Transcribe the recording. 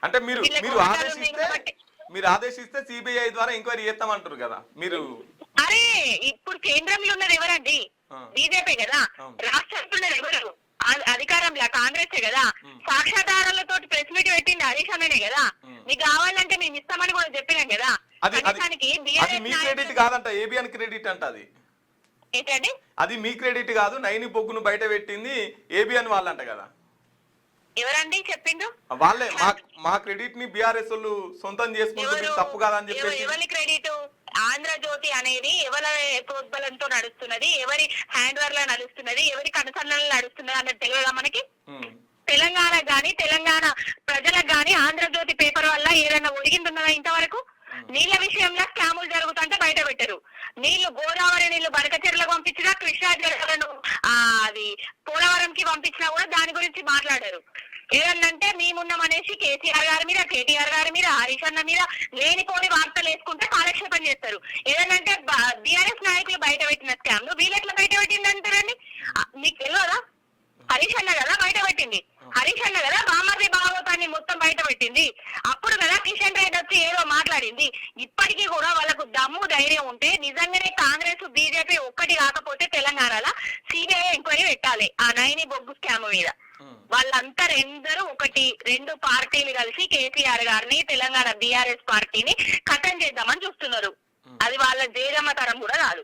అంటే మీరు ఆదేశిస్తే సిబిఐ ద్వారా ఎంక్వైరీ చేస్తామంటారు కదా మీరు. అరే ఇప్పుడు కేంద్రంలో ఉన్నది ఎవరండి? బీజేపీ కదా. రాష్ట్రంలో ఉన్నది ఎవరు? అధికారంలో కాంగ్రెస్ కదా. సాక్ష్యాధారాలతో ప్రెస్ మీట్ పెట్టింది హరీష్ అన్ననే కదా. మీకు కావాలంటే మేము ఇస్తామని కూడా చెప్పినాం కదా. అది మీ క్రెడిట్ కాదంట, ఏబిఎన్ క్రెడిట్ అంట. అది ఏంటండి? అది మీ క్రెడిట్ కాదు, నైని బొగ్గును బయట పెట్టింది ఏబిఎన్ వాళ్ళంట కదా. ఎవరండి చెప్పిండు? వాళ్ళే మా క్రెడిట్ ని బీఆర్ఎస్ వాళ్ళు సొంతం చేసుకుంటుంది, తప్పు కాదని చెప్పేసి. ఎవరి క్రెడిట్? ఆంధ్రజ్యోతి అనేది ఎవరి ప్రోద్బలంతో నడుస్తున్నది, ఎవరి హ్యాండ్ వర్ లో నడుస్తున్నది, ఎవరి కనుసన్నలు నడుస్తున్నది అన్నది తెలియదా మనకి? తెలంగాణ గాని తెలంగాణ ప్రజలకు గాని ఆంధ్రజ్యోతి పేపర్ వల్ల ఏదైనా ఒరిగిందున్నదా ఇంతవరకు? నీళ్ల విషయంలో స్కాములు జరుగుతుంటే బయట పెట్టరు. నీళ్లు గోదావరి నీళ్లు బడకచెర్లకు పంపించినా, కృష్ణా జలాలను అది పోలవరంకి పంపించినా కూడా దాని గురించి మాట్లాడారు. ఏదన్నంటే మేమున్నామనేసి కేసీఆర్ గారి మీద, కేటీఆర్ గారి మీద, హరీష్ అన్న మీద లేనిపోని వార్తలు వేసుకుంటే కాలక్షేపం చేస్తారు. ఏదన్నంటే బీఆర్ఎస్ నాయకులు బయట పెట్టిన స్కామ్లు వీళ్ళు ఎట్లా బయట పెట్టింది అంటారండి? మీకు తెలియదా? హరీష్ అన్న కదా బయట పెట్టింది. హరీష్ అన్న కదా బామర్ది భాగవతాన్ని మొత్తం బయట పెట్టింది. అప్పుడు కదా కిషన్ రెడ్డి వచ్చి ఏదో మాట్లాడింది. ఇప్పటికీ కూడా వాళ్ళకు దమ్ము ధైర్యం ఉంటే నిజంగానే కాంగ్రెస్ బీజేపీ ఒక్కటి కాకపోతే తెలంగాణలో సిబిఐ ఎంక్వైరీ పెట్టాలి ఆ నైని బొగ్గు స్కామ్ మీద. వాళ్ళంతా రెండు పార్టీలు కలిసి కేసీఆర్ గారిని, తెలంగాణ బీఆర్ఎస్ పార్టీని ఖతం చేద్దామని చూస్తున్నారు. అది వాళ్ళ జేజమ్మ తరం కూడా కాదు.